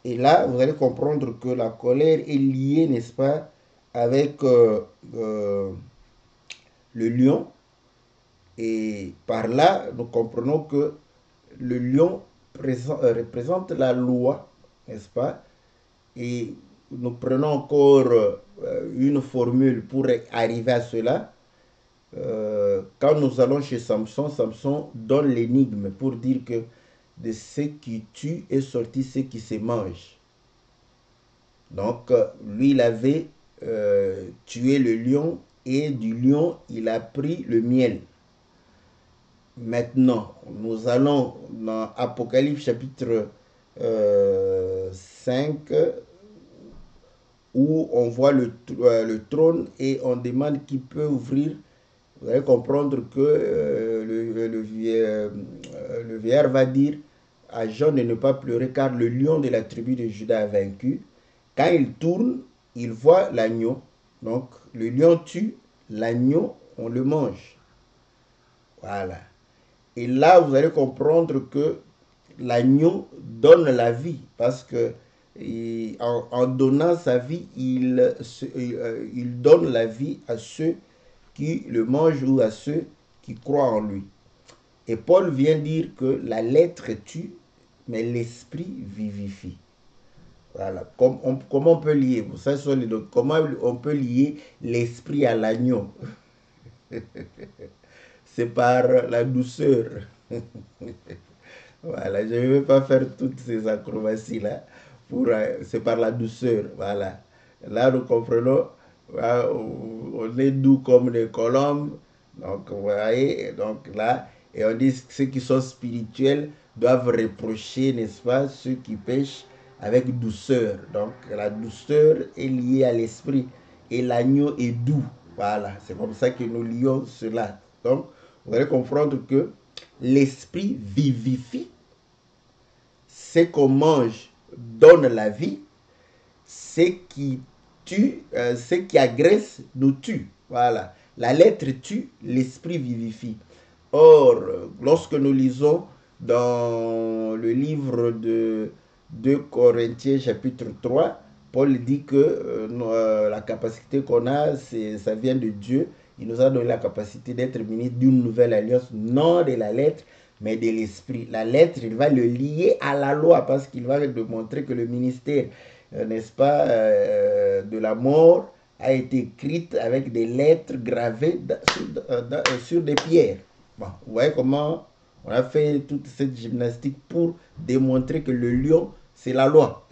Speaker 1: Et là, vous allez comprendre que la colère est liée, n'est-ce pas, avec le lion. Et par là, nous comprenons que le lion représente la loi, n'est-ce pas? Et nous prenons encore une formule pour arriver à cela. Quand nous allons chez Samson, Samson donne l'énigme pour dire que de ce qui tue est sorti ce qui se mange. Donc, lui, il avait tué le lion et du lion, il a pris le miel. Maintenant, nous allons dans Apocalypse chapitre 5 où on voit le trône et on demande qui peut ouvrir. Vous allez comprendre que le vieillard va dire à Jean de ne pas pleurer car le lion de la tribu de Juda a vaincu. Quand il tourne, il voit l'agneau. Donc le lion tue, l'agneau, on le mange. Voilà. Et là, vous allez comprendre que l'agneau donne la vie parce que en donnant sa vie, il donne la vie à ceux qui le mangent ou à ceux qui croient en lui. Et Paul vient dire que la lettre tue, mais l'esprit vivifie. Voilà. Comment on peut lier, ça, comment on peut lier l'esprit à l'agneau? C'est par la douceur. Voilà, je ne vais pas faire toutes ces acrobaties-là. C'est par la douceur. Voilà. Là, nous comprenons, on est doux comme des colombes. Donc, vous voyez, donc là, et on dit que ceux qui sont spirituels doivent reprocher, n'est-ce pas, ceux qui pêchent avec douceur. Donc, la douceur est liée à l'esprit et l'agneau est doux. Voilà, c'est comme ça que nous lions cela. Donc, vous allez comprendre que l'esprit vivifie, ce qu'on mange donne la vie, ce qui tue, ce qui agresse nous tue. Voilà. La lettre tue, l'esprit vivifie. Or, lorsque nous lisons dans le livre de 2 Corinthiens chapitre 3, Paul dit que la capacité qu'on a, ça vient de Dieu. Il nous a donné la capacité d'être ministre d'une nouvelle alliance, non de la lettre, mais de l'esprit. La lettre, il va le lier à la loi parce qu'il va démontrer que le ministère, n'est-ce pas, de la mort a été écrite avec des lettres gravées sur des pierres. Bon, vous voyez comment on a fait toute cette gymnastique pour démontrer que le lion, c'est la loi.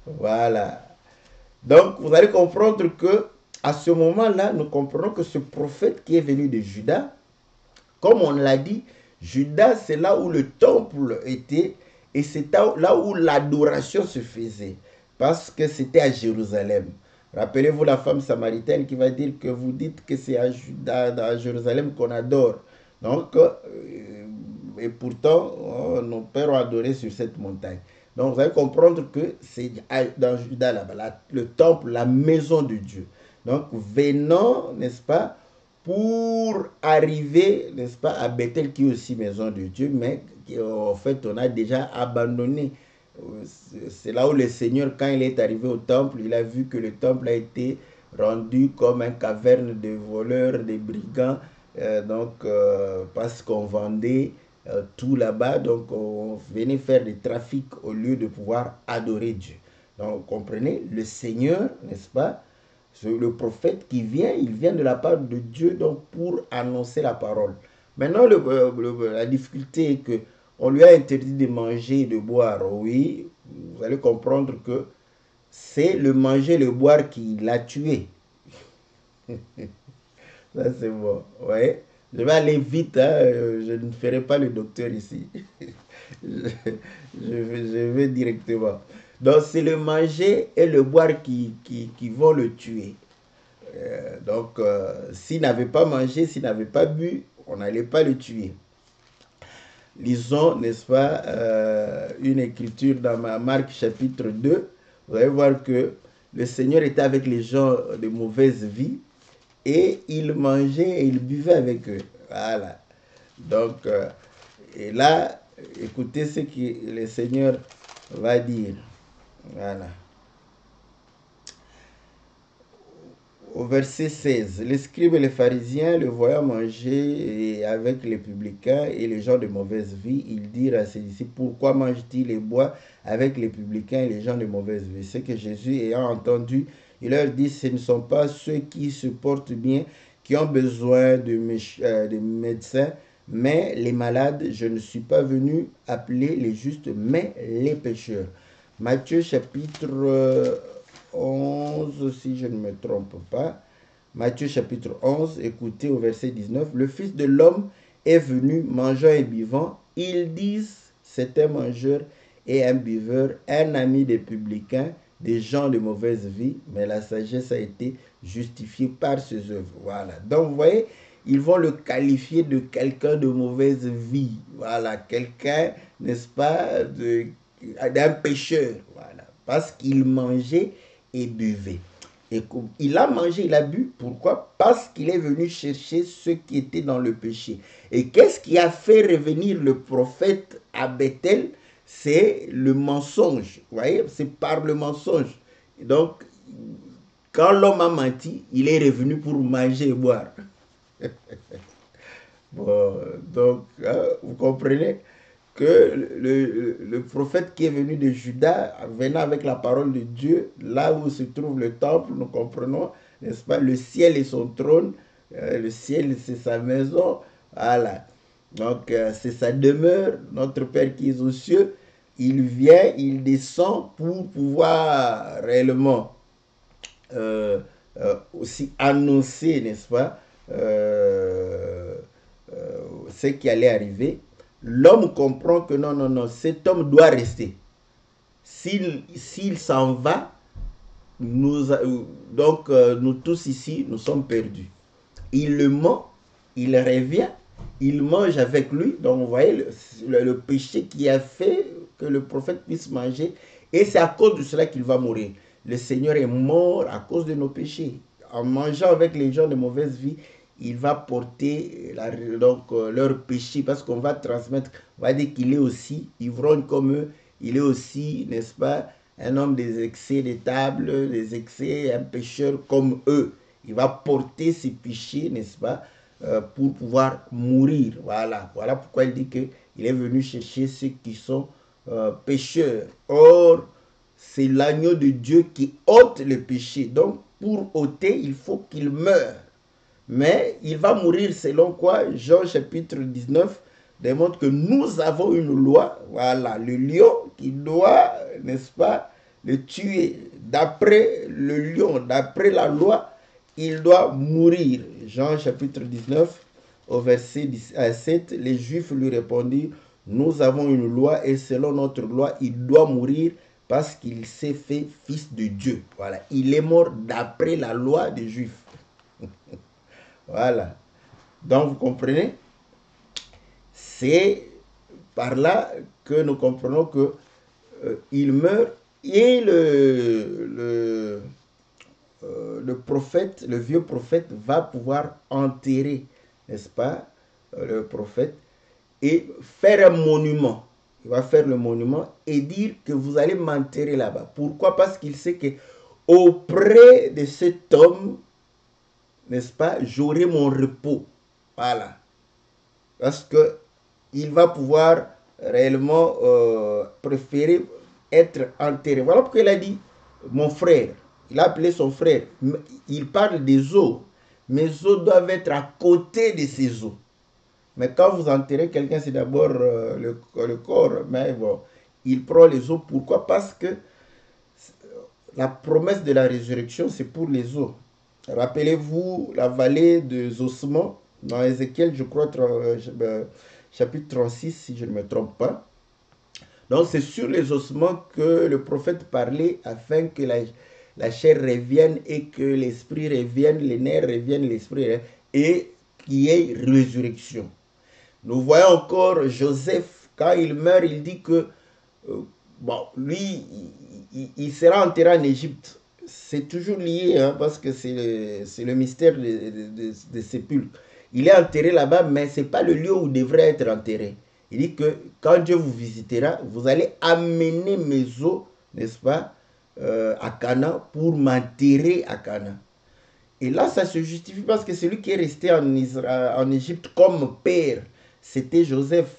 Speaker 1: Voilà. Donc, vous allez comprendre que à ce moment-là, nous comprenons que ce prophète qui est venu de Juda, comme on l'a dit, Juda, c'est là où le temple était et c'est là où l'adoration se faisait parce que c'était à Jérusalem. Rappelez-vous la femme samaritaine qui va dire que vous dites que c'est à Juda, à Jérusalem qu'on adore. Donc, et pourtant, nos pères ont adoré sur cette montagne. Donc, vous allez comprendre que c'est dans Juda, là-bas, le temple, la maison de Dieu. Donc, venant, n'est-ce pas, pour arriver, n'est-ce pas, à Bethel, qui est aussi maison de Dieu, mais en fait, on a déjà abandonné. C'est là où le Seigneur, quand il est arrivé au temple, il a vu que le temple a été rendu comme une caverne de voleurs, de brigands, parce qu'on vendait tout là-bas, donc on venait faire des trafics au lieu de pouvoir adorer Dieu. Donc, vous comprenez, le Seigneur, n'est-ce pas, le prophète qui vient, il vient de la part de Dieu donc pour annoncer la parole. Maintenant, la difficulté est que on lui a interdit de manger et de boire. Oui, vous allez comprendre que c'est le manger et le boire qui l'a tué. Ça, c'est bon. Ouais. Je vais aller vite, hein. Je ne ferai pas le docteur ici. je vais directement. Donc, c'est le manger et le boire qui vont le tuer. Donc, s'il n'avait pas mangé, s'il n'avait pas bu, on n'allait pas le tuer. Lisons, n'est-ce pas, une écriture dans Marc chapitre 2. Vous allez voir que le Seigneur était avec les gens de mauvaise vie et il mangeait et il buvait avec eux. Voilà. Donc, et là, écoutez ce que le Seigneur va dire. Voilà. Au verset 16, les scribes et les pharisiens le voyant manger avec les publicains et les gens de mauvaise vie, ils dirent à ses disciples, pourquoi mange-t-il et boit avec les publicains et les gens de mauvaise vie? Ce que Jésus ayant entendu, il leur dit, ce ne sont pas ceux qui se portent bien qui ont besoin de médecins, mais les malades. Je ne suis pas venu appeler les justes, mais les pécheurs. Matthieu chapitre 11, si je ne me trompe pas. Matthieu chapitre 11, écoutez au verset 19. Le Fils de l'homme est venu mangeant et buvant. Ils disent, c'est un mangeur et un buveur, un ami des publicains, des gens de mauvaise vie, mais la sagesse a été justifiée par ses œuvres. Voilà. Donc, vous voyez, ils vont le qualifier de quelqu'un de mauvaise vie. Voilà. Quelqu'un, n'est-ce pas, d'un pécheur. Voilà. Parce qu'il mangeait et buvait. Et il a mangé, il a bu. Pourquoi? Parce qu'il est venu chercher ceux qui étaient dans le péché. Et qu'est-ce qui a fait revenir le prophète à Bethel? C'est le mensonge. Vous voyez, c'est par le mensonge. Donc, quand l'homme a menti, il est revenu pour manger et boire. Bon, donc, vous comprenez que le prophète qui est venu de Juda, venant avec la parole de Dieu, là où se trouve le temple, nous comprenons, n'est-ce pas, le ciel est son trône, le ciel c'est sa maison, voilà. Donc c'est sa demeure, notre Père qui est aux cieux, il vient, il descend pour pouvoir réellement aussi annoncer, n'est-ce pas, ce qui allait arriver. L'homme comprend que non, non, non, cet homme doit rester. S'il s'en va, nous tous ici, nous sommes perdus. Il le ment, il revient, il mange avec lui. Donc vous voyez le péché qui a fait que le prophète puisse manger. Et c'est à cause de cela qu'il va mourir. Le Seigneur est mort à cause de nos péchés. En mangeant avec les gens de mauvaise vie, il va porter leur péché, parce qu'on va transmettre, on va dire qu'il est aussi ivrogne comme eux, il est aussi, n'est-ce pas, un homme des excès de table, des excès, un pécheur comme eux. Il va porter ses péchés, n'est-ce pas, pour pouvoir mourir. Voilà, voilà pourquoi il dit qu'il est venu chercher ceux qui sont pécheurs. Or, c'est l'agneau de Dieu qui ôte le péché. Donc, pour ôter, il faut qu'il meure. Mais il va mourir selon quoi? Jean chapitre 19 démontre que nous avons une loi. Voilà, le lion qui doit, n'est-ce pas, le tuer. D'après le lion, d'après la loi, il doit mourir. Jean chapitre 19 au verset 7, les Juifs lui répondirent, nous avons une loi et selon notre loi, il doit mourir parce qu'il s'est fait fils de Dieu. Voilà, il est mort d'après la loi des Juifs. Voilà. Donc, vous comprenez? C'est par là que nous comprenons que il meurt et le prophète, le vieux prophète, va pouvoir enterrer, n'est-ce pas, le prophète, et faire un monument. Il va faire le monument et dire que vous allez m'enterrer là-bas. Pourquoi? Parce qu'il sait que auprès de cet homme, n'est-ce pas, j'aurai mon repos. Voilà. Parce que il va pouvoir réellement préférer être enterré. Voilà pourquoi il a dit mon frère. Il a appelé son frère. Il parle des os. Mes os doivent être à côté de ses os. Mais quand vous enterrez quelqu'un, c'est d'abord le corps. Mais bon, il prend les os. Pourquoi? Parce que la promesse de la résurrection, c'est pour les os. Rappelez-vous la vallée des ossements dans Ézéchiel, je crois, chapitre 36, si je ne me trompe pas. Donc, c'est sur les ossements que le prophète parlait afin que la chair revienne et que l'esprit revienne, les nerfs reviennent, l'esprit revienne, et qu'il y ait résurrection. Nous voyons encore Joseph, quand il meurt, il dit que, bon, lui, il sera enterré en Égypte. C'est toujours lié, hein, parce que c'est le mystère des sépulcres. Il est enterré là-bas, mais ce n'est pas le lieu où il devrait être enterré. Il dit que quand Dieu vous visitera, vous allez amener mes os, n'est-ce pas, à Canaan pour m'enterrer à Canaan. Et là, ça se justifie parce que celui qui est resté en Égypte comme père, c'était Joseph.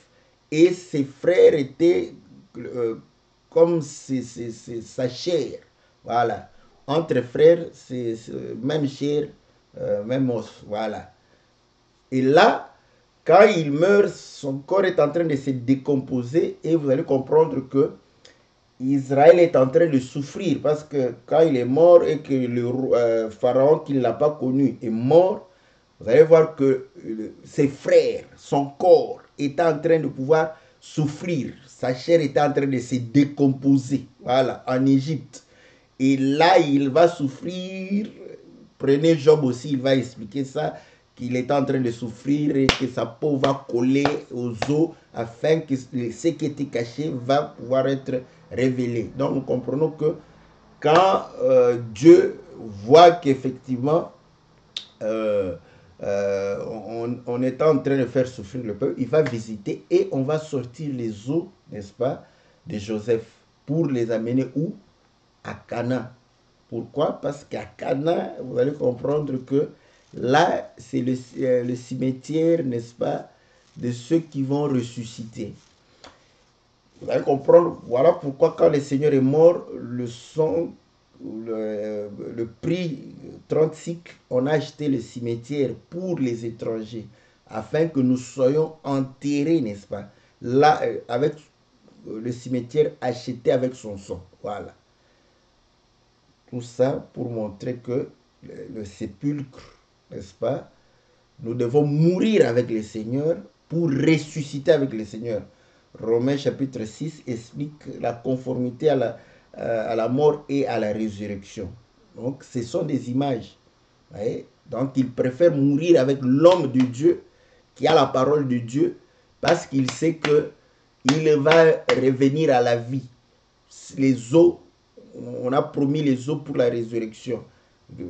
Speaker 1: Et ses frères étaient comme sa chair. Voilà. Entre frères, c'est même chair, même os. Voilà. Et là, quand il meurt, son corps est en train de se décomposer et vous allez comprendre que Israël est en train de souffrir parce que quand il est mort et que le pharaon qui ne l'a pas connu est mort, vous allez voir que ses frères, son corps est en train de pouvoir souffrir. Sa chair est en train de se décomposer. Voilà, en Égypte. Et là, il va souffrir. Prenez Job aussi, il va expliquer ça, qu'il est en train de souffrir et que sa peau va coller aux os afin que ce qui était caché va pouvoir être révélé. Donc nous comprenons que quand Dieu voit qu'effectivement on est en train de faire souffrir le peuple, il va visiter et on va sortir les os, n'est-ce pas, de Joseph pour les amener où? À Canaan. Pourquoi? Parce qu'à Canaan, vous allez comprendre que là, c'est le cimetière, n'est-ce pas, de ceux qui vont ressusciter. Vous allez comprendre, voilà pourquoi quand le Seigneur est mort, le sang, le prix 30 cycles, on a acheté le cimetière pour les étrangers, afin que nous soyons enterrés, n'est-ce pas, là, avec le cimetière acheté avec son sang. Voilà. Tout ça pour montrer que le sépulcre, n'est-ce pas, nous devons mourir avec le Seigneur pour ressusciter avec le Seigneur. Romains chapitre 6 explique la conformité à la mort et à la résurrection. Donc, ce sont des images. Voyez? Donc, il préfère mourir avec l'homme de Dieu qui a la parole de Dieu parce qu'il sait qu'il va revenir à la vie. Les os, on a promis les os pour la résurrection.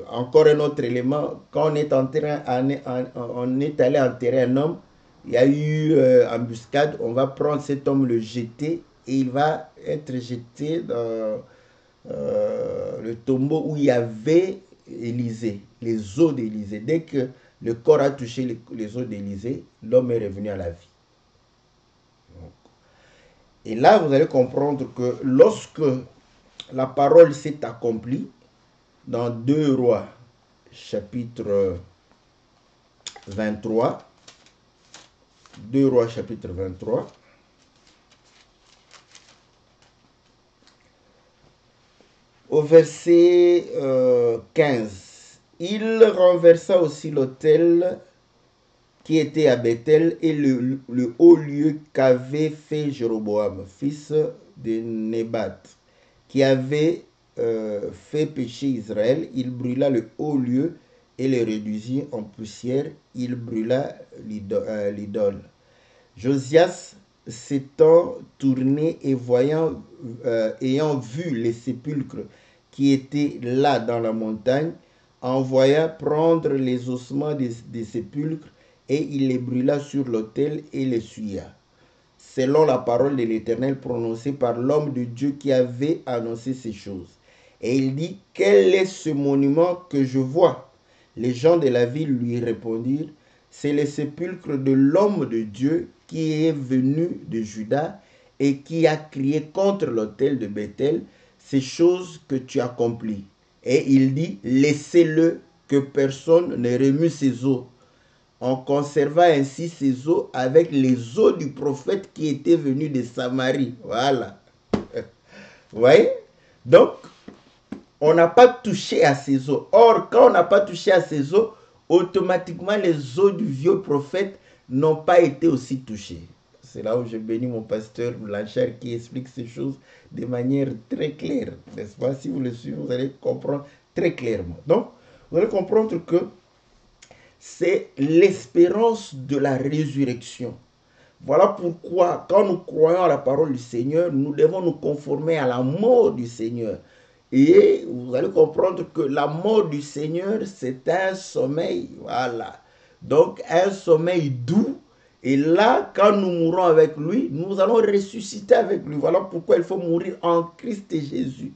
Speaker 1: Encore un autre élément, quand on est allé enterrer un homme, il y a eu embuscade, on va prendre cet homme, le jeter, et il va être jeté dans le tombeau où il y avait Élisée, les os d'Élisée. Dès que le corps a touché les os d'Élisée, l'homme est revenu à la vie. Et là, vous allez comprendre que lorsque la parole s'est accomplie, dans 2 Rois, chapitre 23, 2 Rois, chapitre 23, au verset 15, il renversa aussi l'autel qui était à Bethel et le haut lieu qu'avait fait Jéroboam, fils de Nébat, qui avait fait pécher Israël. Il brûla le haut lieu et le réduisit en poussière. Il brûla l'idole. Josias s'étant tourné et ayant vu les sépulcres qui étaient là dans la montagne, envoya prendre les ossements des sépulcres et il les brûla sur l'autel et les suya, selon la parole de l'Éternel prononcée par l'homme de Dieu qui avait annoncé ces choses. Et il dit, quel est ce monument que je vois? Les gens de la ville lui répondirent, c'est le sépulcre de l'homme de Dieu qui est venu de Juda et qui a crié contre l'autel de Bethel ces choses que tu accomplis. Et il dit, laissez-le, que personne ne remue ses os. On conserva ainsi ses os avec les os du prophète qui était venu de Samarie. Voilà. Vous voyez? Donc, on n'a pas touché à ses os. Or, quand on n'a pas touché à ses os, automatiquement, les os du vieux prophète n'ont pas été aussi touchés. C'est là où je bénis mon pasteur Blanchard qui explique ces choses de manière très claire. N'est-ce pas? Si vous le suivez, vous allez comprendre très clairement. Donc, vous allez comprendre que c'est l'espérance de la résurrection. Voilà pourquoi, quand nous croyons à la parole du Seigneur, nous devons nous conformer à la mort du Seigneur. Et vous allez comprendre que la mort du Seigneur, c'est un sommeil. Voilà. Donc, un sommeil doux Et là, quand nous mourrons avec lui, nous allons ressusciter avec lui. Voilà pourquoi il faut mourir en Christ et Jésus.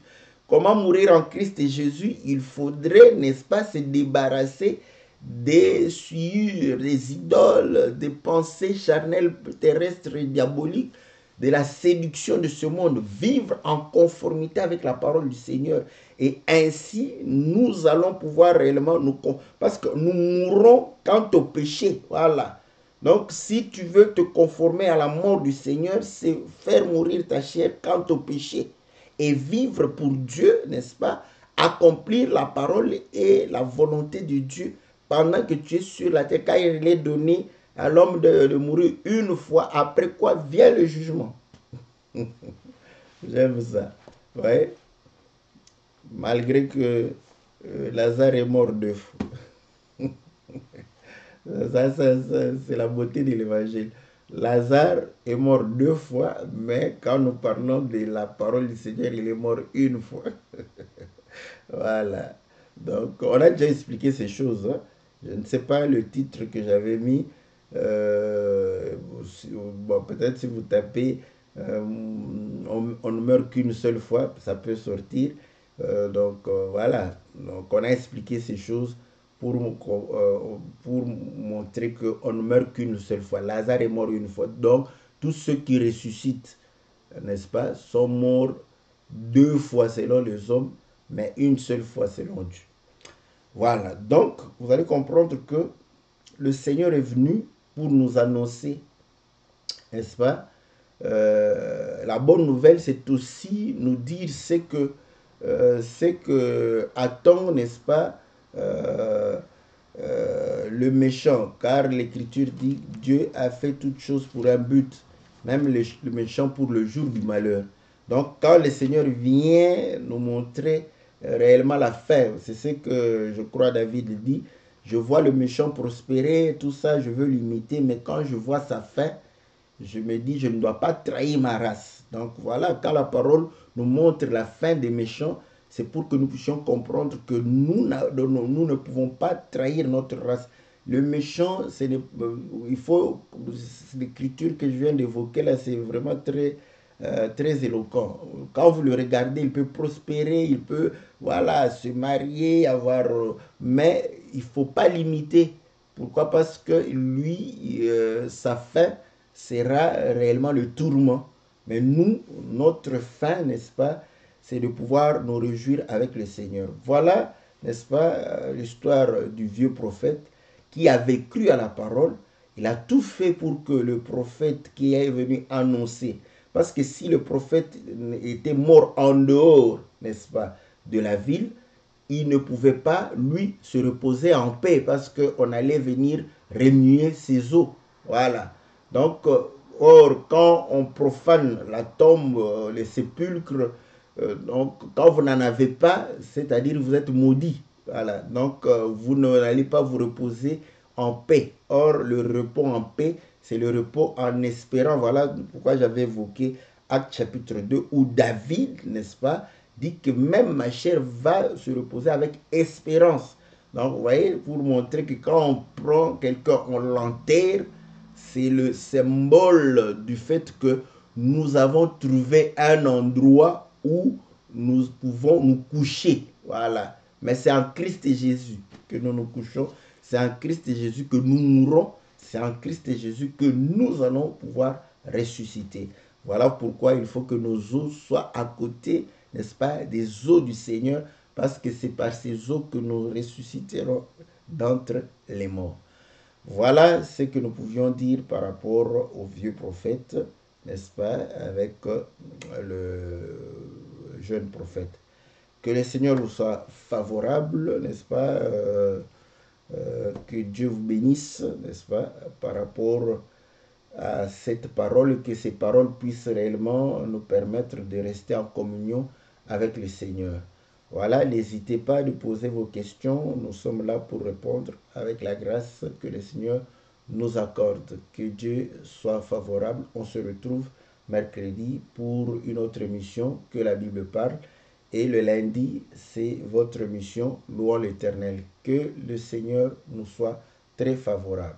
Speaker 1: Comment mourir en Christ et Jésus? Il faudrait, n'est-ce pas, se débarrasser des souillures, des idoles, des pensées charnelles, terrestres et diaboliques, de la séduction de ce monde, vivre en conformité avec la parole du Seigneur. Et ainsi, nous allons pouvoir réellement nous... Parce que nous mourrons quant au péché. Voilà. Donc, si tu veux te conformer à la mort du Seigneur, c'est faire mourir ta chair quant au péché. Et vivre pour Dieu, n'est-ce pas? Accomplir la parole et la volonté de Dieu pendant que tu es sur la terre, car il est donné à l'homme de mourir une fois, après quoi vient le jugement. J'aime ça. Ouais. Malgré que Lazare est mort 2 fois. C'est la beauté de l'évangile. Lazare est mort 2 fois, mais quand nous parlons de la parole du Seigneur, il est mort une fois. Voilà. Donc, on a déjà expliqué ces choses. Hein. Je ne sais pas le titre que j'avais mis. Bon, peut-être si vous tapez on ne meurt qu'une seule fois, ça peut sortir. Voilà. Donc, on a expliqué ces choses pour montrer qu'on ne meurt qu'une seule fois. Lazare est mort une fois. Donc, tous ceux qui ressuscitent, n'est-ce pas, sont morts 2 fois selon les hommes, mais une seule fois selon Dieu. Voilà, donc vous allez comprendre que le Seigneur est venu pour nous annoncer, n'est-ce pas, la bonne nouvelle, c'est aussi nous dire c'est que attend, n'est-ce pas, le méchant, car l'Écriture dit Dieu a fait toutes choses pour un but, même le méchant pour le jour du malheur. Donc quand le Seigneur vient nous montrer réellement la fin, c'est ce que je crois David dit, je vois le méchant prospérer, tout ça, je veux l'imiter, mais quand je vois sa fin, je me dis, je ne dois pas trahir ma race. Donc voilà, quand la parole nous montre la fin des méchants, c'est pour que nous puissions comprendre que nous ne pouvons pas trahir notre race. Le méchant, il faut, l'écriture que je viens d'évoquer là, c'est vraiment très éloquent. Quand vous le regardez, il peut prospérer, il peut, voilà, se marier, avoir, mais il ne faut pas l'imiter. Pourquoi? Parce que lui, sa fin sera réellement le tourment. Mais nous, notre fin, n'est-ce pas, c'est de pouvoir nous réjouir avec le Seigneur. Voilà, n'est-ce pas, l'histoire du vieux prophète qui avait cru à la parole. Il a tout fait pour que le prophète qui est venu annoncer, parce que si le prophète était mort en dehors, n'est-ce pas, de la ville, il ne pouvait pas, lui, se reposer en paix parce qu'on allait venir remuer ses os. Voilà. Donc, or, quand on profane la tombe, les sépulcres, donc, quand vous n'en avez pas, c'est-à-dire vous êtes maudit. Voilà. Donc, vous n'allez pas vous reposer en paix. Or, le repos en paix, c'est le repos en espérant. Voilà pourquoi j'avais évoqué Acte chapitre 2, où David, n'est-ce pas, dit que même ma chair va se reposer avec espérance. Donc, vous voyez, pour montrer que quand on prend quelqu'un, on l'enterre, c'est le symbole du fait que nous avons trouvé un endroit où nous pouvons nous coucher. Voilà. Mais c'est en Christ et Jésus que nous nous couchons. C'est en Christ et Jésus que nous mourrons. C'est en Christ et Jésus que nous allons pouvoir ressusciter. Voilà pourquoi il faut que nos os soient à côté, n'est-ce pas, des os du Seigneur, parce que c'est par ces os que nous ressusciterons d'entre les morts. Voilà ce que nous pouvions dire par rapport au vieux prophète, n'est-ce pas, avec le jeune prophète. Que le Seigneur vous soit favorable, n'est-ce pas, que Dieu vous bénisse, n'est-ce pas, par rapport à cette parole, que ces paroles puissent réellement nous permettre de rester en communion avec le Seigneur. Voilà, n'hésitez pas à poser vos questions. Nous sommes là pour répondre avec la grâce que le Seigneur nous accorde. Que Dieu soit favorable. On se retrouve mercredi pour une autre émission que la Bible parle. Et le lundi, c'est votre émission Louons l'Éternel. Que le Seigneur nous soit très favorable.